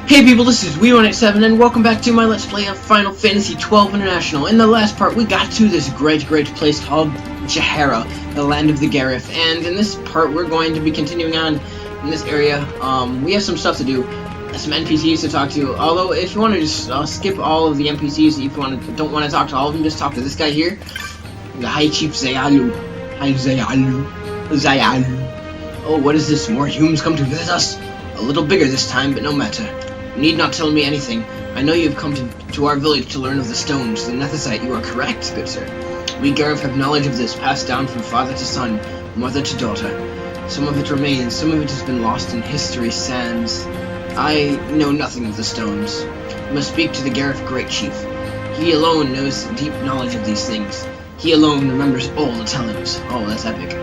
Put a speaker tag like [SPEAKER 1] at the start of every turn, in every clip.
[SPEAKER 1] Hey people, this is Waan and XII, and welcome back to my Let's Play of Final Fantasy XII International. In the last part, we got to this great place called Jahara, the land of the Garif, and in this part, we're going to be continuing on in this area. We have some stuff to do, some NPCs to talk to, although if you want to just skip all of the NPCs, if you don't want to talk to all of them, just talk to this guy here, the High Chief Zayalu. Hi Zayalu. Oh, what is this? More humans come to visit us? A little bigger this time, but no matter. You need not tell me anything. I know you have come to our village to learn of the stones, the Nethicite. You are correct, good sir. We Garif have knowledge of this, passed down from father to son, mother to daughter. Some of it remains, some of it has been lost in history's sands. I know nothing of the stones. You must speak to the Garif Great Chief. He alone knows deep knowledge of these things. He alone remembers all the tellings. Oh, that's epic.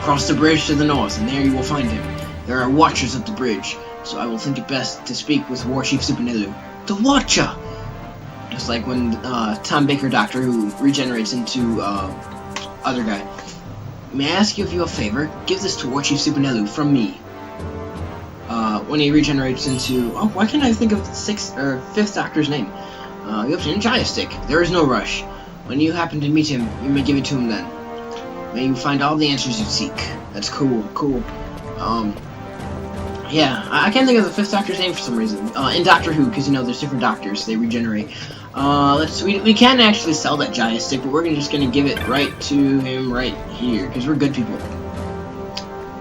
[SPEAKER 1] Cross the bridge to the north, and there you will find him. There are watchers at the bridge, so I will think it best to speak with War Chief Supernelu. The Watcher! Just like when Tom Baker Doctor, who regenerates into other guy. May I ask you a favor? Give this to War Chief Supernelu from me. When he regenerates into... Oh, why can't I think of fifth Doctor's name? You obtain a Jaya Stick. There is no rush. When you happen to meet him, you may give it to him then. May you find all the answers you seek. That's cool. Yeah, I can't think of the fifth Doctor's name for some reason. In Doctor Who, because, you know, there's different Doctors, they regenerate. We can actually sell that Jaya Stick, but we're just gonna give it right to him right here, because we're good people.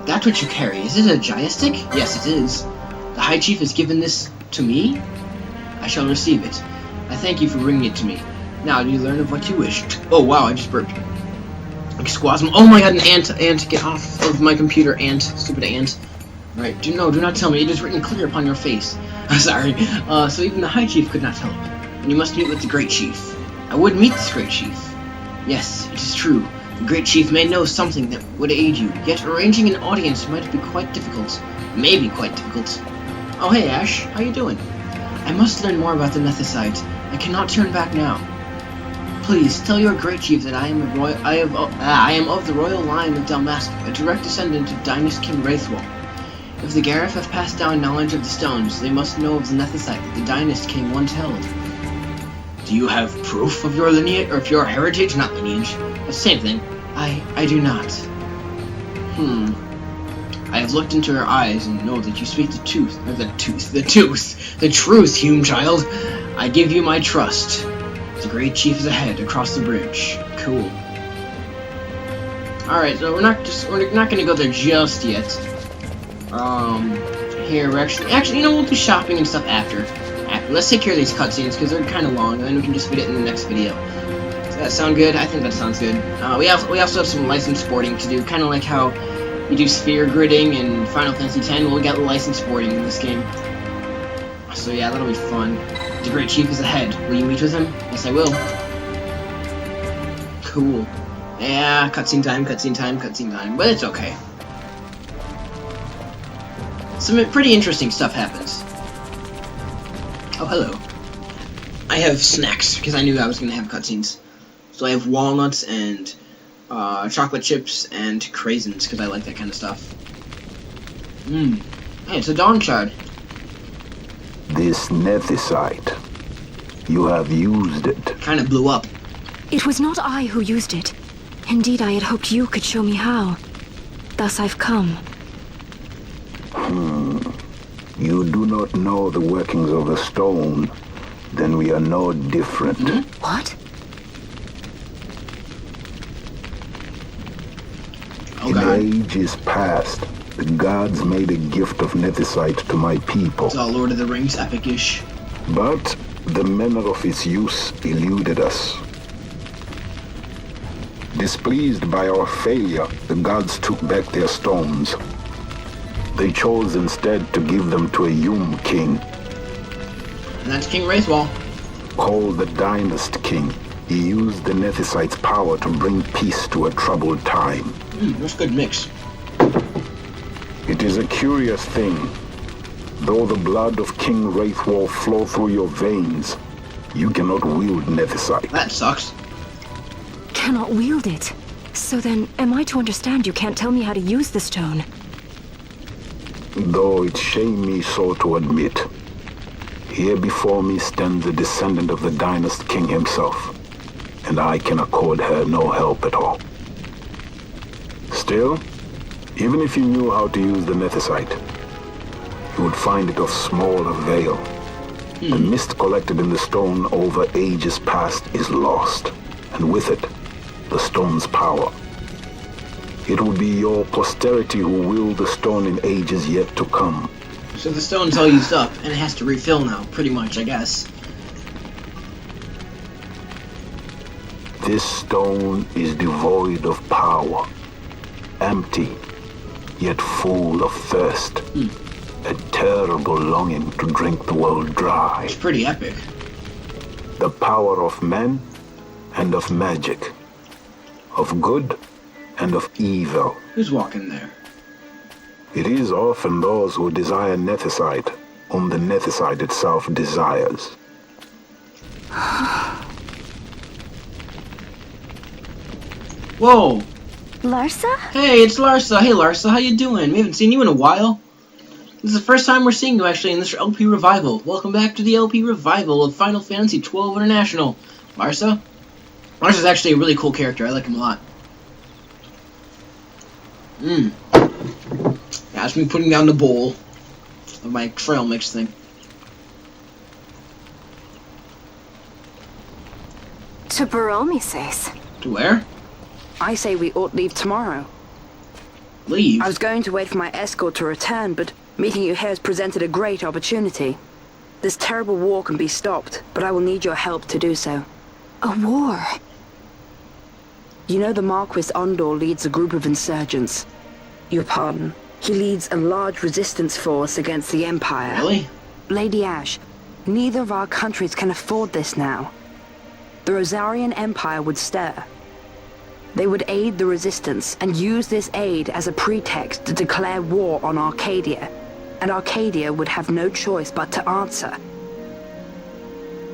[SPEAKER 1] That's what you carry. Is it a Jaya Stick? Yes, it is. The High Chief has given this to me? I shall receive it. I thank you for bringing it to me. Now, do you learn of what you wished? Oh, wow, I just burped. Squasm. Oh my god, an ant, get off of my computer, ant, stupid ant. Right, do not tell me, it is written clear upon your face. Sorry. So even the High Chief could not help. And you must meet with the Great Chief. I would meet this Great Chief. Yes, it is true. The Great Chief may know something that would aid you, yet arranging an audience might be quite difficult. Maybe quite difficult. Oh hey Ash, how you doing? I must learn more about the Nethicite. I cannot turn back now. Please, tell your Great Chief that I am of the royal line of Dalmasca, a direct descendant of Dynast King Wraithwall. If the Garif have passed down knowledge of the stones, they must know of the Nethicite that the Dynast King once held. Do you have proof of your lineage, or of your heritage? Not lineage. The same thing. I do not. I have looked into her eyes and know that you speak the truth, human child. I give you my trust. The Great Chief is ahead, across the bridge. Cool. Alright, so we're not gonna go there just yet. Here we're actually, you know, we'll do shopping and stuff after. Let's take care of these cutscenes because they're kind of long, and then we can just fit it in the next video. Does that sound good? I think that sounds good. We also have some licensed sporting to do, kind of like how you do sphere gridding in Final Fantasy X. We'll get licensed sporting in this game. So yeah, that'll be fun. The Great Chief is ahead. Will you meet with him? Yes, I will. Cool. Yeah, cutscene time. But it's okay. Some pretty interesting stuff happens. Oh, hello. I have snacks, because I knew I was going to have cutscenes. So I have walnuts and chocolate chips and craisins, because I like that kind of stuff. Hey, it's a Dawn Shard.
[SPEAKER 2] This Nethicite. You have used it.
[SPEAKER 1] Kind of blew up.
[SPEAKER 3] It was not I who used it. Indeed, I had hoped you could show me how. Thus I've come.
[SPEAKER 2] You do not know the workings of the stone. Then we are no different.
[SPEAKER 3] What?
[SPEAKER 1] Oh, God.
[SPEAKER 2] In ages past, the gods made a gift of Nethicite to my people.
[SPEAKER 1] It's all Lord of the Rings epic-ish.
[SPEAKER 2] But the manner of its use eluded us. Displeased by our failure, the gods took back their stones. They chose instead to give them to a Yum king.
[SPEAKER 1] And that's King Wraithwall.
[SPEAKER 2] Called the Dynast King, he used the Nethicite's power to bring peace to a troubled time.
[SPEAKER 1] That's a good mix.
[SPEAKER 2] It is a curious thing. Though the blood of King Wraithwall flow through your veins, you cannot wield Nethicite.
[SPEAKER 1] That sucks.
[SPEAKER 3] Cannot wield it? So then, am I to understand you can't tell me how to use the stone?
[SPEAKER 2] Though it shame me so to admit, Here before me stands a descendant of the dynast king himself, and I can accord her no help at all. Still, even if you knew how to use the nethicite, you would find it of small avail. The mist collected in the stone over ages past is lost, and with it, the stone's power. It will be your posterity who wield the stone in ages yet to come.
[SPEAKER 1] So the stone's all used up, and it has to refill now, pretty much, I guess.
[SPEAKER 2] This stone is devoid of power, empty, yet full of thirst. A terrible longing to drink the world dry.
[SPEAKER 1] It's pretty epic.
[SPEAKER 2] The power of men and of magic, of good and of evil.
[SPEAKER 1] Who's walking there?
[SPEAKER 2] It is often those who desire nethicite whom the nethicite itself desires.
[SPEAKER 1] Whoa!
[SPEAKER 3] Larsa?
[SPEAKER 1] Hey, it's Larsa. Hey, Larsa, how you doing? We haven't seen you in a while. This is the first time we're seeing you, actually, in this LP Revival. Welcome back to the LP Revival of Final Fantasy XII International. Larsa? Larsa's actually a really cool character. I like him a lot. That's me putting down the bowl of my trail mix thing.
[SPEAKER 3] To Baromi says.
[SPEAKER 1] To where?
[SPEAKER 4] I say we ought leave tomorrow.
[SPEAKER 1] Leave?
[SPEAKER 4] I was going to wait for my escort to return, but meeting you here has presented a great opportunity. This terrible war can be stopped, but I will need your help to do so.
[SPEAKER 3] A war?
[SPEAKER 4] You know the Marquis Ondor leads a group of insurgents. Your pardon. He leads a large resistance force against the Empire.
[SPEAKER 1] Really?
[SPEAKER 4] Lady Ashe, neither of our countries can afford this now. The Rosarian Empire would stir. They would aid the resistance and use this aid as a pretext to declare war on Arcadia. And Arcadia would have no choice but to answer.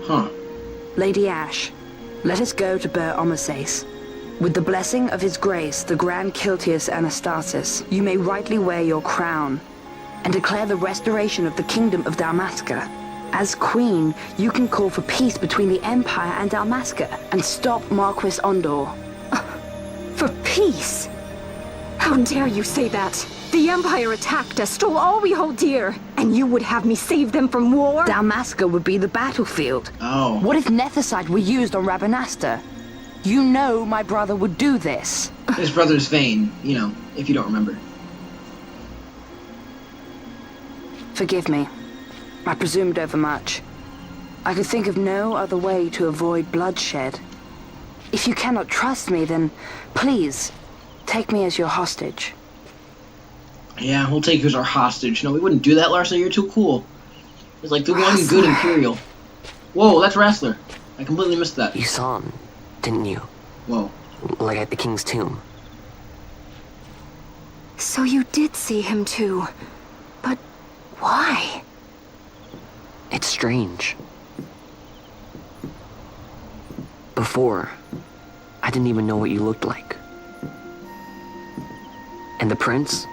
[SPEAKER 1] Huh.
[SPEAKER 4] Lady Ashe, let us go to Bur Omasace. With the blessing of his grace, the Grand Kiltius Anastasis, you may rightly wear your crown and declare the restoration of the Kingdom of Dalmasca. As Queen, you can call for peace between the Empire and Dalmasca and stop Marquis Ondor.
[SPEAKER 3] For peace? How dare you say that? The Empire attacked us, stole all we hold dear, and you would have me save them from war?
[SPEAKER 4] Dalmasca would be the battlefield.
[SPEAKER 1] Oh.
[SPEAKER 4] What if Nethicite were used on Rabanasta? You know my brother would do this.
[SPEAKER 1] His brother's Vane, you know, if you don't remember.
[SPEAKER 4] Forgive me. I presumed overmuch. I could think of no other way to avoid bloodshed. If you cannot trust me, then please, take me as your hostage.
[SPEAKER 1] Yeah, we'll take you as our hostage. No, we wouldn't do that, Larsa. You're too cool. It's like the one good Imperial. Whoa, that's Wrestler. I completely missed that.
[SPEAKER 5] You saw him, didn't you?
[SPEAKER 1] Whoa.
[SPEAKER 5] Like at the king's tomb.
[SPEAKER 3] So you did see him too. But why?
[SPEAKER 5] It's strange. Before, I didn't even know what you looked like. And the prince?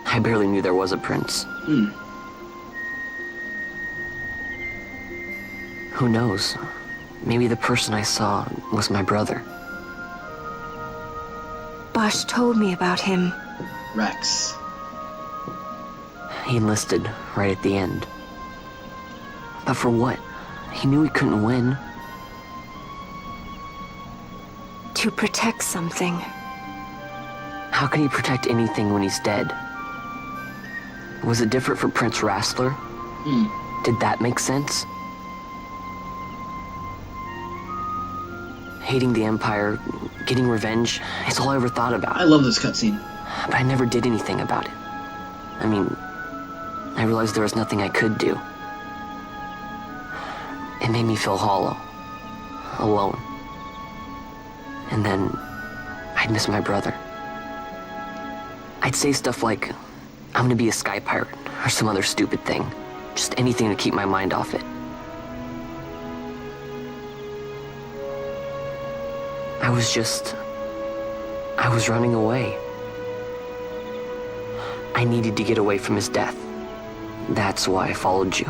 [SPEAKER 5] I barely knew there was a prince. Who knows? Maybe the person I saw was my brother.
[SPEAKER 3] Bosch told me about him.
[SPEAKER 1] Rex.
[SPEAKER 5] He enlisted right at the end. But for what? He knew he couldn't win.
[SPEAKER 3] To protect something.
[SPEAKER 5] How can he protect anything when he's dead? Was it different for Prince Rassler? Did that make sense? Hating the Empire, getting revenge, it's all I ever thought about.
[SPEAKER 1] I love this cutscene.
[SPEAKER 5] But I never did anything about it. I mean, I realized there was nothing I could do. It made me feel hollow. Alone. And then, I'd miss my brother. I'd say stuff like, I'm gonna be a sky pirate, or some other stupid thing. Just anything to keep my mind off it. I was running away. I needed to get away from his death. That's why I followed you.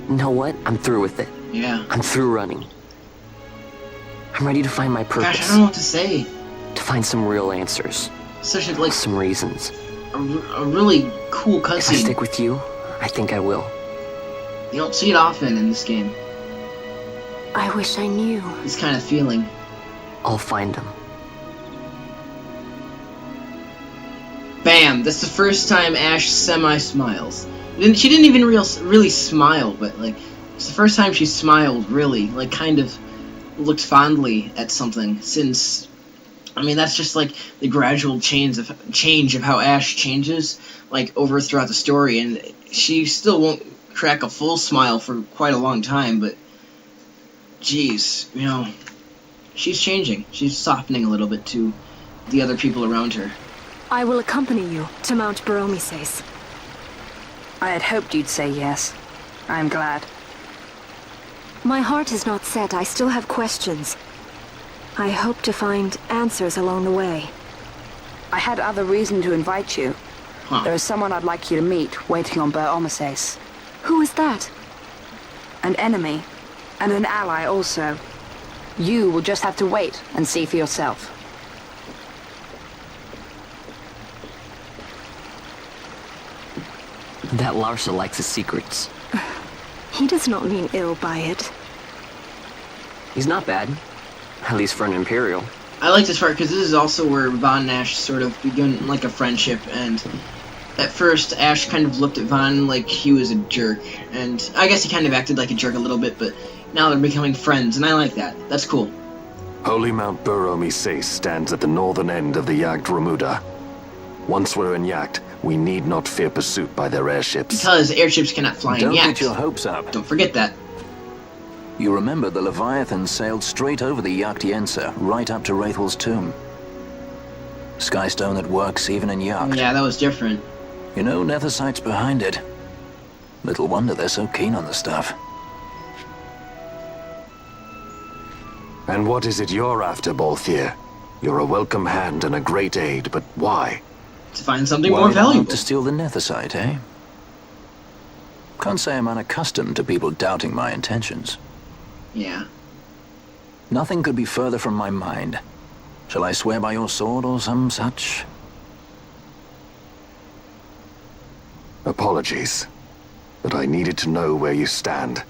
[SPEAKER 5] know what? I'm through with it.
[SPEAKER 1] Yeah.
[SPEAKER 5] I'm through running. I'm ready to find my purpose.
[SPEAKER 1] Gosh, I don't know what to say.
[SPEAKER 5] To find some real answers.
[SPEAKER 1] Such a, like,
[SPEAKER 5] some reasons.
[SPEAKER 1] A really cool cutscene.
[SPEAKER 5] If I stick with you, I think I will.
[SPEAKER 1] You don't see it often in this game.
[SPEAKER 3] I wish I knew.
[SPEAKER 1] This kind of feeling.
[SPEAKER 5] I'll find him.
[SPEAKER 1] Bam! That's the first time Ashe semi-smiles. She didn't even really smile, but, like, it's the first time she smiled, really. Like, kind of looked fondly at something, since, I mean, that's just, like, the gradual change of how Ashe changes, like, over throughout the story, and she still won't crack a full smile for quite a long time, but, jeez, you know, she's changing. She's softening a little bit to the other people around her.
[SPEAKER 3] I will accompany you to Mount Baromises.
[SPEAKER 4] I had hoped you'd say yes. I'm glad.
[SPEAKER 3] My heart is not set. I still have questions. I hope to find answers along the way.
[SPEAKER 4] I had other reason to invite you.
[SPEAKER 1] Huh.
[SPEAKER 4] There is someone I'd like you to meet, waiting on Baromises.
[SPEAKER 3] Who is that?
[SPEAKER 4] An enemy, and an ally also. You will just have to wait and see for yourself.
[SPEAKER 5] That Larsa likes his secrets.
[SPEAKER 3] He does not mean ill by it.
[SPEAKER 5] He's not bad. At least for an Imperial.
[SPEAKER 1] I like this part because this is also where Vaan and Ashe sort of begin like a friendship, and at first Ashe kind of looked at Vaan like he was a jerk, and I guess he kind of acted like a jerk a little bit, but now they're becoming friends, and I like that. That's cool.
[SPEAKER 2] Holy Mount Baromises stands at the northern end of the Yacht Remuda. Once we're in Yacht, we need not fear pursuit by their airships.
[SPEAKER 1] Because airships cannot fly in
[SPEAKER 6] Don't
[SPEAKER 1] Yacht.
[SPEAKER 6] get your hopes up.
[SPEAKER 1] Don't forget that.
[SPEAKER 6] You remember the Leviathan sailed straight over the Yacht right up to Wraithel's tomb. Skystone that works even in Yacht.
[SPEAKER 1] Yeah, that was different.
[SPEAKER 6] You know, Nethersight's behind it. Little wonder they're so keen on the stuff.
[SPEAKER 2] And what is it you're after, Balthier? You're a welcome hand and a great aid, but why?
[SPEAKER 1] To find something
[SPEAKER 6] Why
[SPEAKER 1] more
[SPEAKER 6] do you want
[SPEAKER 1] valuable.
[SPEAKER 6] to steal the Nethersight, eh? Can't say I'm unaccustomed to people doubting my intentions.
[SPEAKER 1] Yeah.
[SPEAKER 6] Nothing could be further from my mind. Shall I swear by your sword or some such?
[SPEAKER 2] Apologies, but I needed to know where you stand.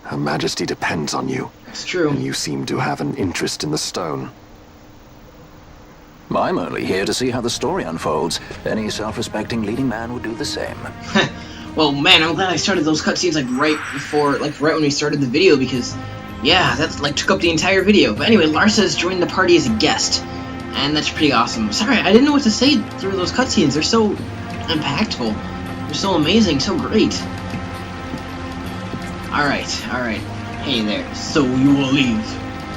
[SPEAKER 2] Her Majesty depends on you,
[SPEAKER 1] It's true.
[SPEAKER 2] and you seem to have an interest in the stone.
[SPEAKER 6] I'm only here to see how the story unfolds. Any self-respecting leading man would do the same.
[SPEAKER 1] Well, man, I'm glad I started those cutscenes like right before, like right when we started the video, because yeah, that like took up the entire video. But anyway, Larsa has joined the party as a guest, and that's pretty awesome. Sorry, I didn't know what to say through those cutscenes. They're so impactful. They're so amazing, so great. All right. Hey there. So you will leave.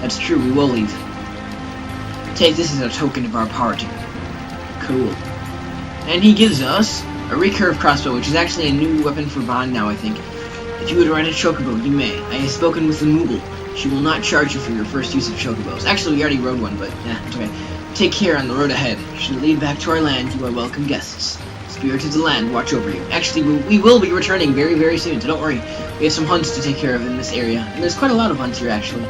[SPEAKER 1] That's true. We will leave. Take this as a token of our party. Cool. And he gives us a recurve crossbow, which is actually a new weapon for Vaan now, I think. If you would ride a chocobo, you may. I have spoken with the Moogle. She will not charge you for your first use of chocobos. Actually, we already rode one, but yeah, it's okay. Take care on the road ahead. Should it lead back to our land, you are welcome guests. Spirits of the land, watch over you. Actually, we will be returning very, very soon, so don't worry. We have some hunts to take care of in this area. And there's quite a lot of hunts here, actually.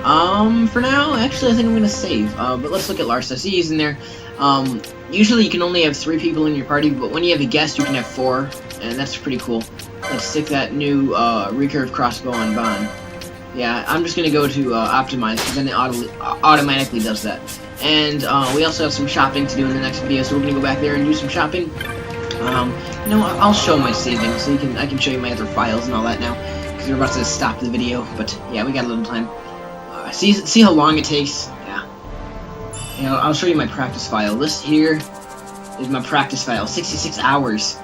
[SPEAKER 1] For now, actually, I think I'm gonna save. But let's look at Larsa. See, he's in there. Usually you can only have 3 people in your party, but when you have a guest, you can have 4, and that's pretty cool. Let's stick that new, recurve crossbow on Vaan. Yeah, I'm just gonna go to, optimize, because then it automatically does that. And, we also have some shopping to do in the next video, so we're gonna go back there and do some shopping. You know, I'll show my savings, so I can show you my other files and all that now, because we're about to stop the video, but yeah, we got a little time. See how long it takes? Yeah. You know, I'll show you my practice file. This here is my practice file, 66 hours.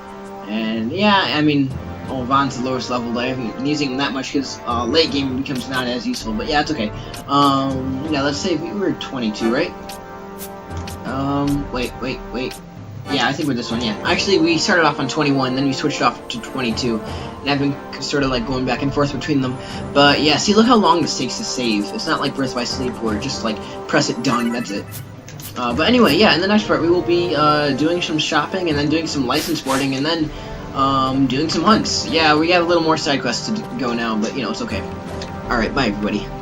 [SPEAKER 1] And yeah, I mean, Vaan's the lowest level, but I haven't been using him that much because late game becomes not as useful, but yeah, it's okay. Yeah, let's say we were 22, right? Wait. Yeah, I think we're this one, yeah. Actually, we started off on 21, then we switched off to 22. And I've been sort of like going back and forth between them. But yeah, see, look how long this takes to save. It's not like Birth by Sleep where just like press it, done, that's it. But anyway, yeah, in the next part we will be doing some shopping and then doing some license boarding and then doing some hunts. Yeah, we got a little more side quests to go now, but, you know, it's okay. Alright, bye, everybody.